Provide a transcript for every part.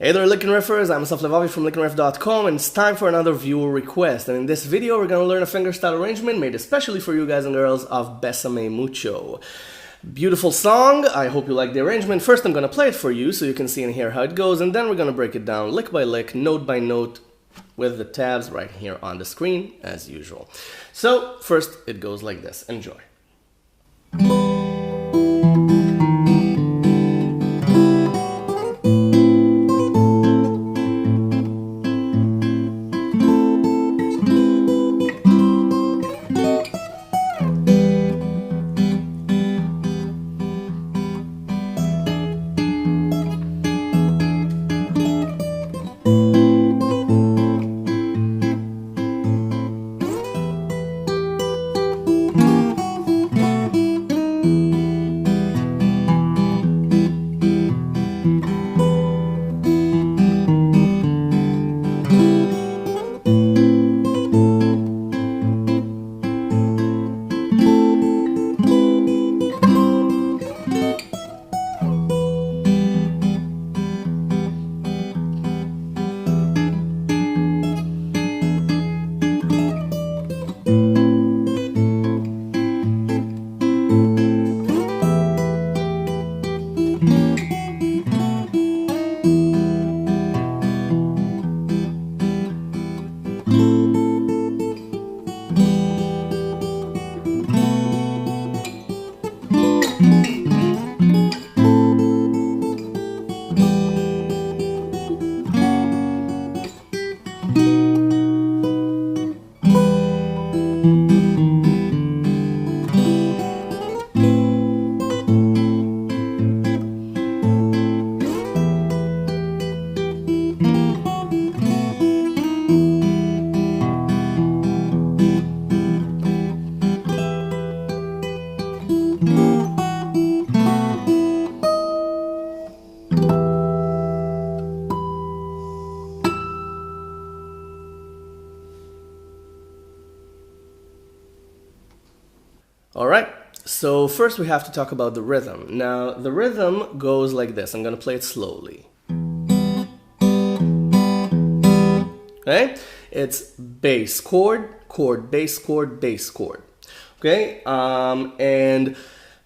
Hey there, LickNRiffers, I'm Levavi from LickNRiff.com, and it's time for another viewer request. And in this video, we're going to learn a fingerstyle arrangement made especially for you guys and girls of Besame Mucho. Beautiful song, I hope you like the arrangement. First, I'm going to play it for you so you can see and hear how it goes, and then we're going to break it down lick by lick, note by note, with the tabs right here on the screen, as usual. So, first, it goes like this. Enjoy. Alright, so first we have to talk about the rhythm. Now, the rhythm goes like this. I'm going to play it slowly. Okay? It's bass chord, chord, bass chord, bass chord. Okay? And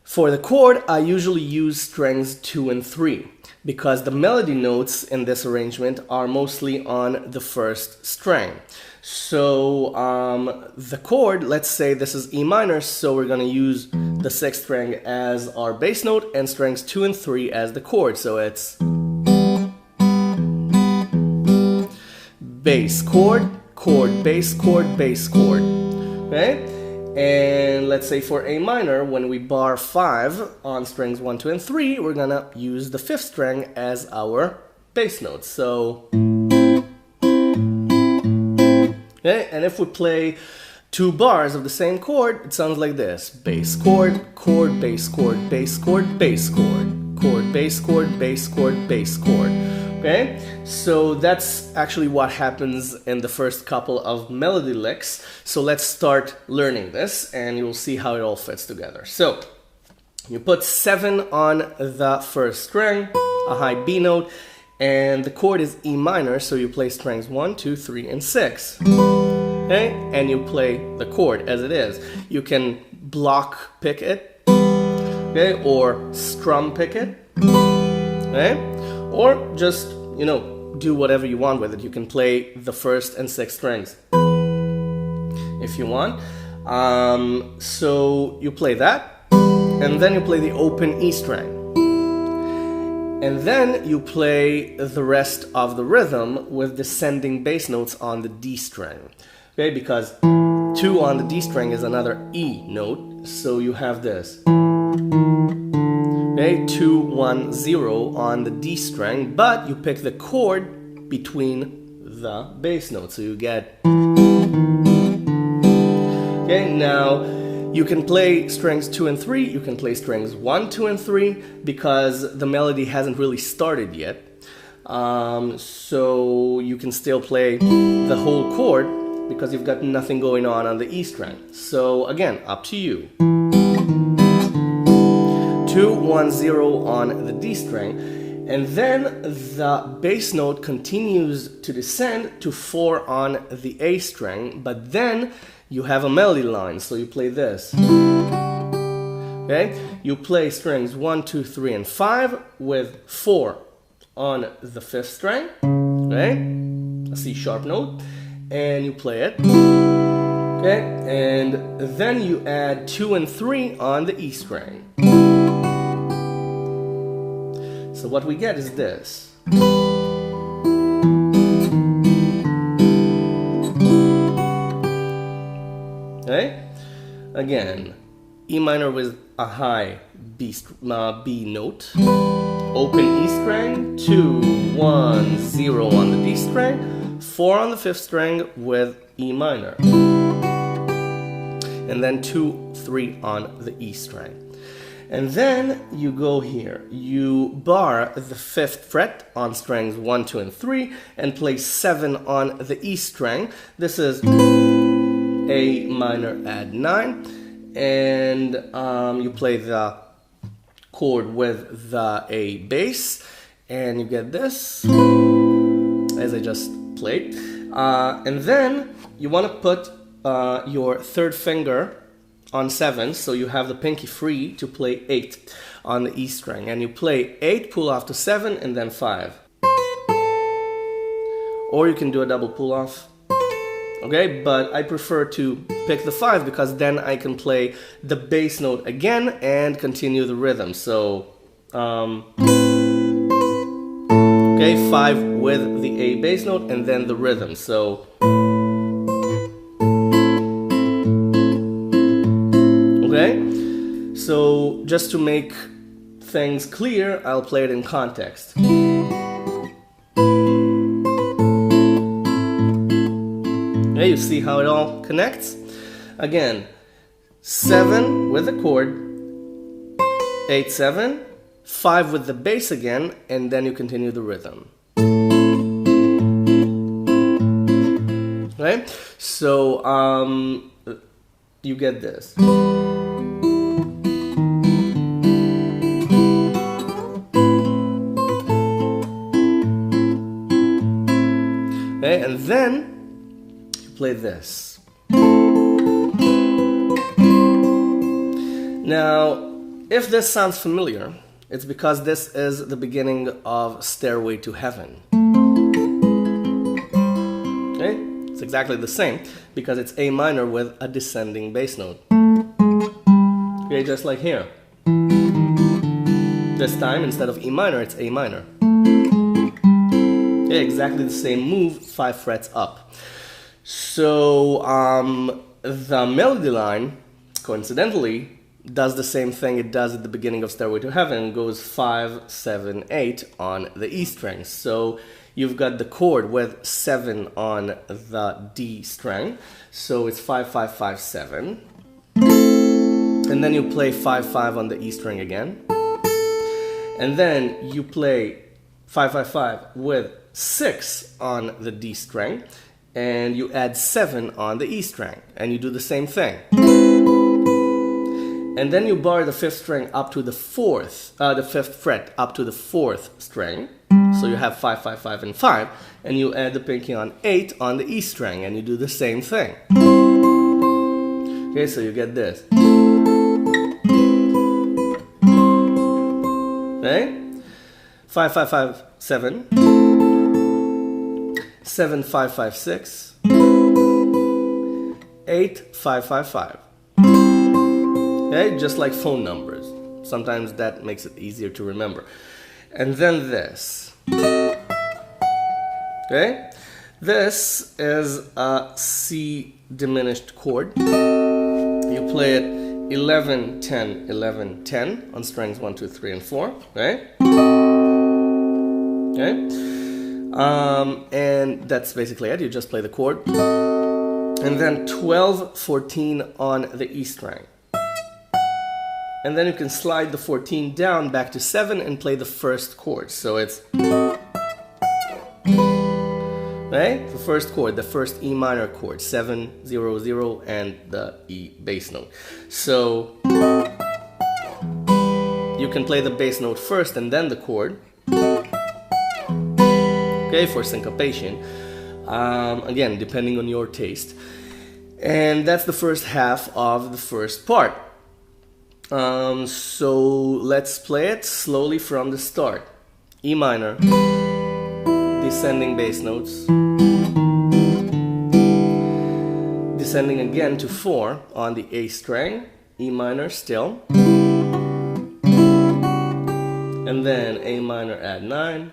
for the chord, I usually use strings 2 and 3 because the melody notes in this arrangement are mostly on the first string. So the chord, let's say this is E minor, so we're going to use the 6th string as our bass note and strings 2 and 3 as the chord. So it's bass chord, chord, bass chord, bass chord. Okay? And let's say for A minor, when we bar 5 on strings 1, 2, and 3, we're going to use the 5th string as our bass note. So okay, and if we play 2 bars of the same chord, it sounds like this. Bass chord, chord, bass chord, bass chord, bass chord. Chord, bass chord, bass chord, bass chord. Okay, so that's actually what happens in the first couple of melody licks. So let's start learning this and you'll see how it all fits together. So you put 7 on the first string, a high B note, and the chord is E minor, so you play strings 1, 2, 3, and 6. Okay? And you play the chord as it is. You can block pick it, okay, or strum pick it, okay, or just, you know, do whatever you want with it. You can play the 1st and 6th strings if you want. So you play that, and then you play the open E string. And then you play the rest of the rhythm with descending bass notes on the D string. Okay, because 2 on the D string is another E note, so you have this. Okay, 2, 1, 0 on the D string, but you pick the chord between the bass notes, so you get. Okay, now you can play strings 2 and 3, you can play strings 1, 2, and 3 because the melody hasn't really started yet. So you can still play the whole chord because you've got nothing going on the E string. So again, up to you. 2, 1, 0 on the D string. And then the bass note continues to descend to 4 on the A string, but then you have a melody line, so you play this. Okay? You play strings 1, 2, 3, and 5 with 4 on the 5th string, okay? A C sharp note, and you play it. Okay? And then you add 2 and 3 on the E string. So what we get is this. Okay? Again, E minor with a high B note, open E string, 2, 1, 0 on the D string, 4 on the 5th string with E minor, and then 2, 3 on the E string. And then you go here, you bar the 5th fret on strings 1, 2, and 3, and play 7 on the E string. This is A minor add 9, and you play the chord with the A bass, and you get this, as I just played. And then you want to put your 3rd finger on 7, so you have the pinky free to play 8 on the E string, and you play 8, pull off to 7, and then 5. Or you can do a double pull off, okay? But I prefer to pick the 5 because then I can play the bass note again and continue the rhythm. So, okay, 5 with the A bass note and then the rhythm. So, okay, so just to make things clear, I'll play it in context. Okay, you see how it all connects? Again, 7 with the chord, 8, 7, 5 with the bass again, and then you continue the rhythm. Okay, so you get this. Okay, and then you play this. Now, if this sounds familiar, it's because this is the beginning of Stairway to Heaven. Okay, it's exactly the same because it's A minor with a descending bass note. Okay, just like here. This time, instead of E minor, it's A minor. Okay, exactly the same move, 5 frets up. So, the melody line, coincidentally, does the same thing it does at the beginning of Stairway to Heaven, goes 5, 7, 8 on the E string. So you've got the chord with 7 on the D string, so it's 5, 5, 5, 7. And then you play 5, 5 on the E string again. And then you play 5, 5, 5 with 6 on the D string, and you add 7 on the E string, and you do the same thing. And then you bar the 5th string up to the 5th fret up to the 4th string. So you have 5, 5, 5, and 5. And you add the pinky on 8 on the E string, and you do the same thing. Okay, so you get this. Okay? 5, 5, 5, 7. 7, 5, 5, 6. 8, 5, 5, 5. Okay, just like phone numbers. Sometimes that makes it easier to remember. And then this. Okay? This is a C diminished chord. You play it 11, 10, 11, 10 on strings 1, 2, 3, and 4. Okay? Okay? And that's basically it. You just play the chord. And then 12, 14 on the E string. And then you can slide the 14 down back to 7 and play the first chord. So it's, right? The first chord, the first E minor chord, 7, 0, 0, and the E bass note. So you can play the bass note first and then the chord. okay, for syncopation. Again, depending on your taste. And that's the first half of the first part. So let's play it slowly from the start. E minor, descending bass notes, descending again to 4 on the A string, E minor still, and then A minor add 9,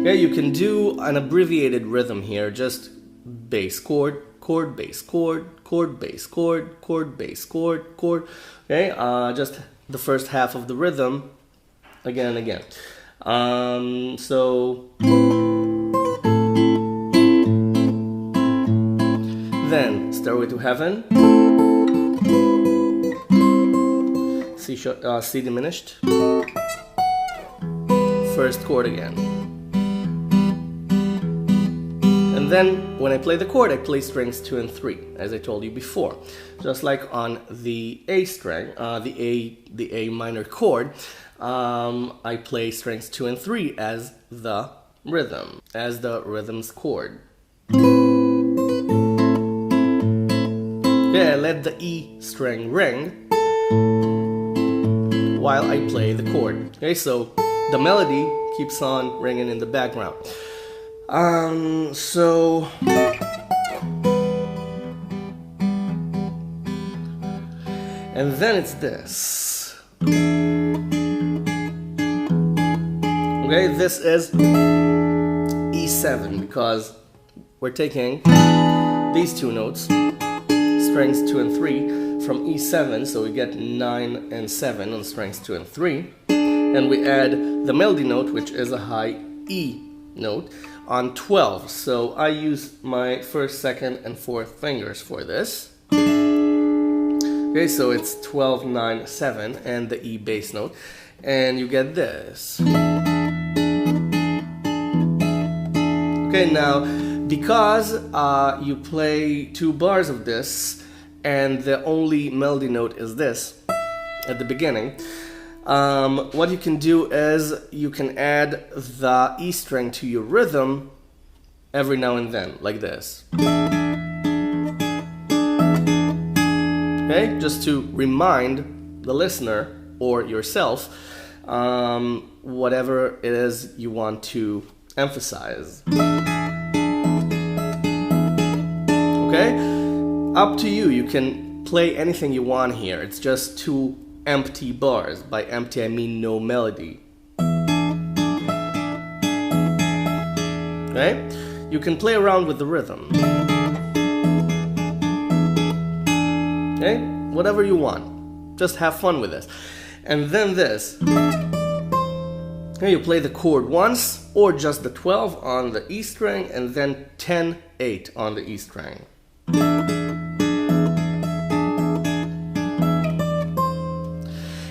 okay, you can do an abbreviated rhythm here, just bass chord, chord, bass chord, chord, bass chord, chord, bass chord, chord, okay, just the first half of the rhythm again and again. So then Stairway to Heaven, C diminished, first chord again. And then when I play the chord, I play strings 2 and 3, as I told you before. Just like on the A string, the A minor chord, I play strings 2 and 3 as the rhythm, as the rhythm's chord. Okay, I let the E string ring while I play the chord. Okay, so the melody keeps on ringing in the background. So and then it's this. Okay, this is E7 because we're taking these two notes, strings 2 and 3, from E7, so we get 9 and 7 on strings 2 and 3, and we add the melody note, which is a high E note, on 12. So I use my 1st, 2nd, and 4th fingers for this. Okay, so it's 12, 9, 7, and the E bass note, and you get this. Okay, now because you play 2 bars of this, and the only melody note is this at the beginning, what you can do is you can add the E string to your rhythm every now and then, like this. Okay, just to remind the listener or yourself whatever it is you want to emphasize. Okay, up to you. You can play anything you want here. It's just 2 empty bars. By empty, I mean no melody. Okay? You can play around with the rhythm. Okay? Whatever you want. Just have fun with this. And then this. Okay, you play the chord once, or just the 12 on the E string, and then 10, 8 on the E string.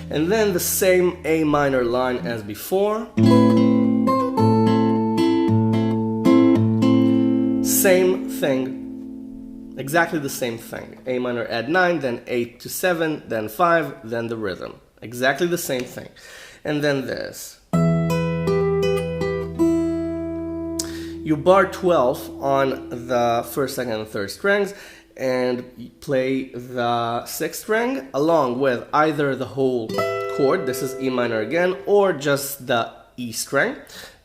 And then the same A minor line as before. Same thing. Exactly the same thing. A minor add 9, then 8 to 7, then 5, then the rhythm. Exactly the same thing. And then this. You bar 12 on the 1st, 2nd, and 3rd strings, and you play the 6th string along with either the whole chord, this is E minor again, or just the E string,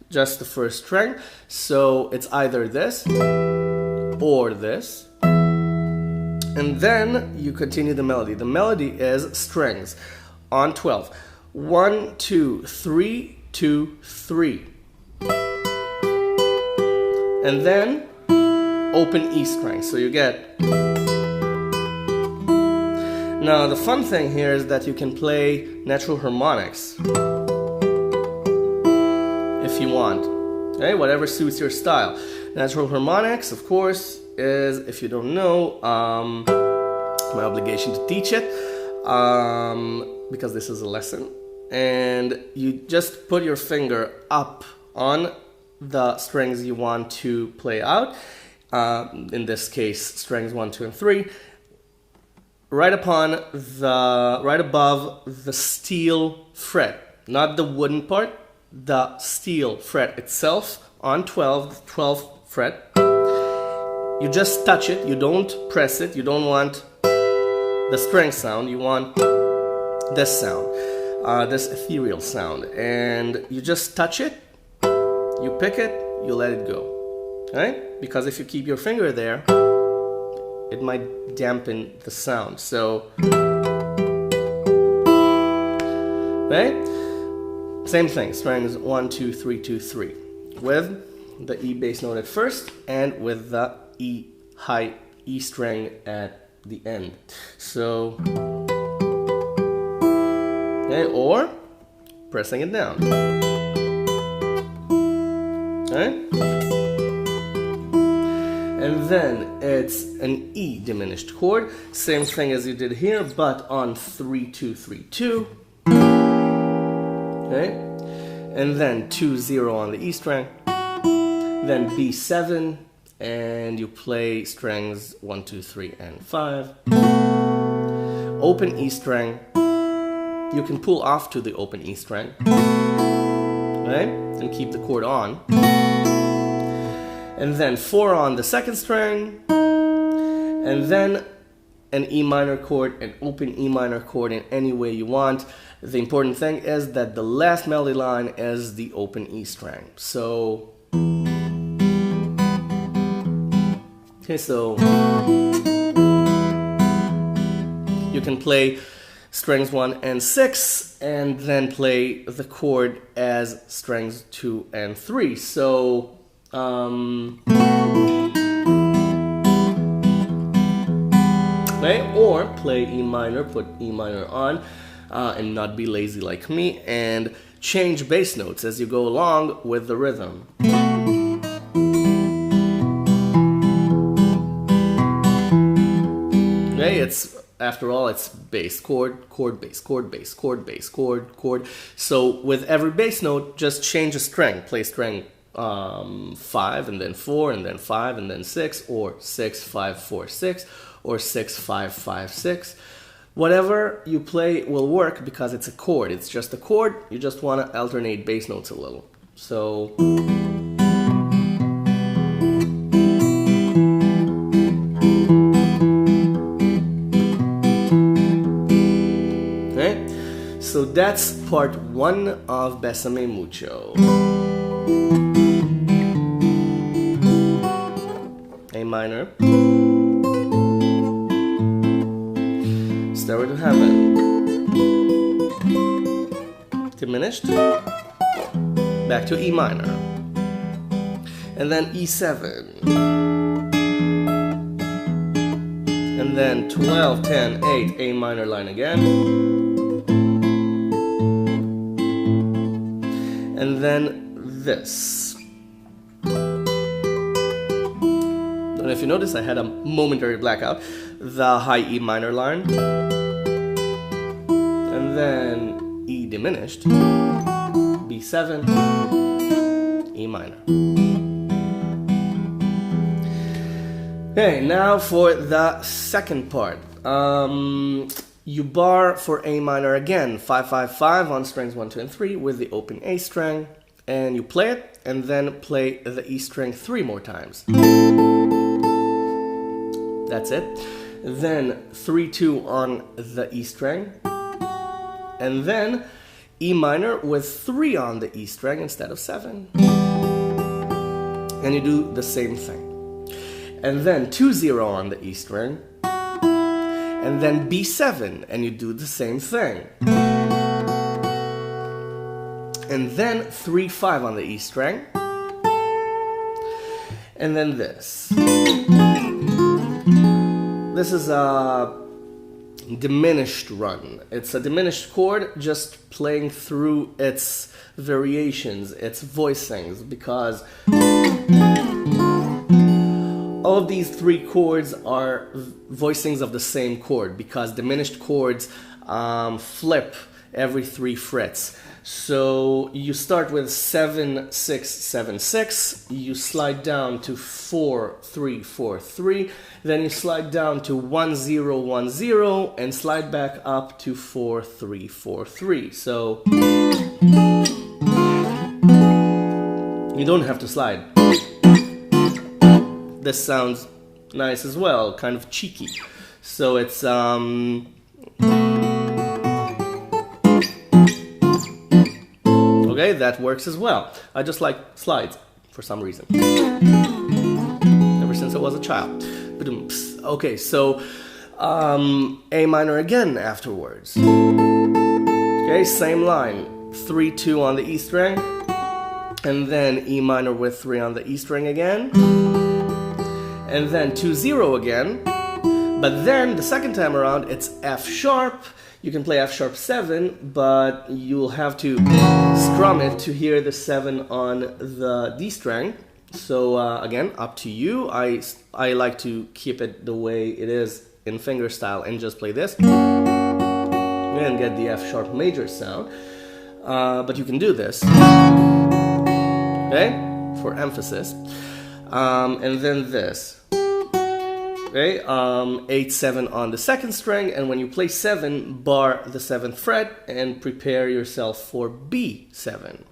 just the 1st string. So it's either this or this. And then you continue the melody. The melody is strings on 12. 1, 2, 3, 2, 3. And then open E string. So you get. Now the fun thing here is that you can play natural harmonics if you want. Okay, whatever suits your style. Natural harmonics, of course, is, if you don't know, my obligation to teach it, because this is a lesson. And you just put your finger up on the strings you want to play out, in this case strings 1, 2, and 3, right above the steel fret, not the wooden part, the steel fret itself on 12th fret. You just touch it, you don't press it, you don't want the string sound, you want this sound, this ethereal sound, and you just touch it, you pick it, you let it go, right? Because if you keep your finger there, it might dampen the sound, so, right? Same thing, strings 1, 2, 3, 2, 3, with the E bass note at first, and with the high E string at the end. So, okay, or pressing it down. Okay? And then it's an E diminished chord, same thing as you did here, but on 3, 2, 3, 2. Okay? And then 2, 0 on the E string, then B7, and you play strings 1, 2, 3, and 5. Open E string. You can pull off to the open E string, right? And keep the chord on. And then 4 on the second string, and then an E minor chord, an open E minor chord in any way you want. The important thing is that the last melody line is the open E string. So, okay, so you can play strings 1 and 6 and then play the chord as strings 2 and 3. So, okay, or play E minor, put E minor on, and not be lazy like me, and change bass notes as you go along with the rhythm. Okay, after all, it's bass, chord, chord, bass, chord, bass, chord, bass, chord, chord. So with every bass note, just change a string. Play string 5 and then 4 and then 5 and then 6, or 6, 5, 4, 6, or 6, 5, 5, 6. Whatever you play will work because it's a chord. It's just a chord. You just want to alternate bass notes a little. So, okay. So that's part 1 of Besame Mucho. A minor, Stairway to Heaven, diminished, back to E minor, and then E7, and then 12, 10, 8, A minor line again, and then this. And if you notice, I had a momentary blackout. The high E minor line, and then E diminished, B7, E minor. Okay, now for the second part. You bar for A minor again, 5, 5, 5 on strings 1, 2, and 3 with the open A string, and you play it, and then play the E string 3 more times. That's it. Then 3, 2 on the E string, and then E minor with 3 on the E string instead of 7. And you do the same thing. And then 2, 0 on the E string, and then B7, and you do the same thing. And then 3, 5 on the E string, and then this. This is a diminished run. It's a diminished chord, just playing through its variations, its voicings, because all of these 3 chords are voicings of the same chord, because diminished chords flip every 3 frets. So you start with 7 6 7 6, you slide down to 4 3 4 3, then you slide down to 1 0 1 0 and slide back up to 4 3 4 3. So you don't have to slide. This sounds nice as well, kind of cheeky. So it's okay, that works as well. I just like slides for some reason. Ever since I was a child. Okay, so A minor again afterwards. Okay, same line. 3 2 on the E string, and then E minor with 3 on the E string again, and then 2 0 again. But then the second time around it's F sharp. You can play F sharp 7, but you'll have to strum it to hear the 7 on the D string. So again, up to you. I like to keep it the way it is in fingerstyle and just play this and get the F sharp major sound. But you can do this, okay, for emphasis. And then this. Okay, 8 7 on the second string, and when you play 7, bar the 7th fret and prepare yourself for B7.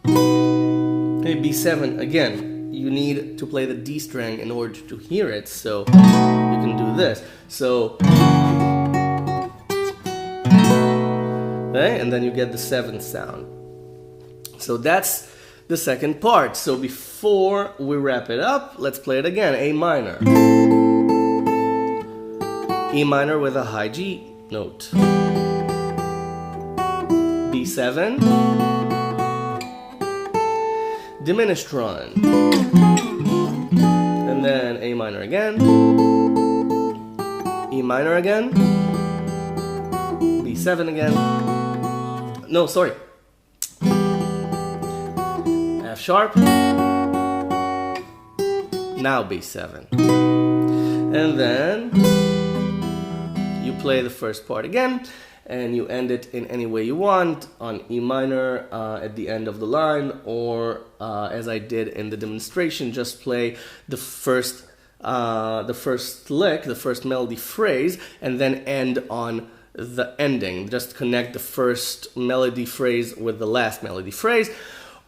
Okay, B7 again. You need to play the D string in order to hear it, so you can do this. So, okay, and then you get the 7th sound. So that's the second part. So before we wrap it up, let's play it again. A minor, E minor with a high G note, B7, diminished run, and then A minor again, E minor again, B7 again, no, sorry, F sharp, now B7, and then you play the first part again, and you end it in any way you want, on E minor at the end of the line, or as I did in the demonstration, just play the first lick, the first melody phrase, and then end on the ending. Just connect the first melody phrase with the last melody phrase,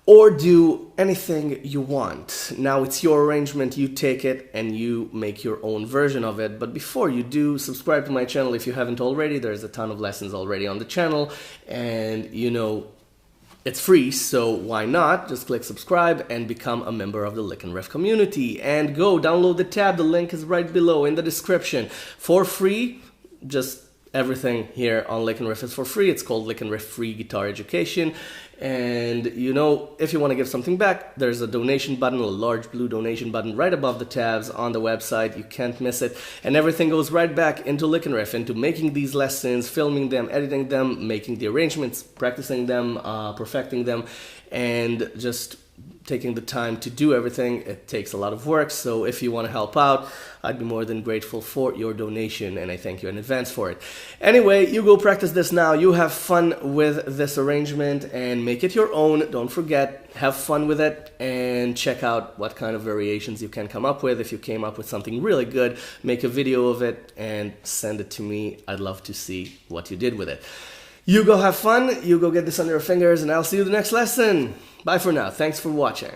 or do anything you want. Now it's your arrangement, you take it and you make your own version of it. But before you do, subscribe to my channel if you haven't already. There's a ton of lessons already on the channel, and you know, it's free, so why not? Just click subscribe and become a member of the LickNRiff community. And go download the tab, the link is right below in the description. For free, just everything here on LickNRiff is for free. It's called LickNRiff Free Guitar Education. And you know, if you want to give something back, there's a donation button, a large blue donation button right above the tabs on the website. You can't miss it. And everything goes right back into LickNRiff, into making these lessons, filming them, editing them, making the arrangements, practicing them, perfecting them, and just taking the time to do everything. It takes a lot of work, so if you want to help out, I'd be more than grateful for your donation, and I thank you in advance for it. Anyway, you go practice this now. You have fun with this arrangement and make it your own. Don't forget, have fun with it, and check out what kind of variations you can come up with. If you came up with something really good, make a video of it and send it to me. I'd love to see what you did with it. You go have fun, you go get this under your fingers, and I'll see you in the next lesson. Bye for now. Thanks for watching.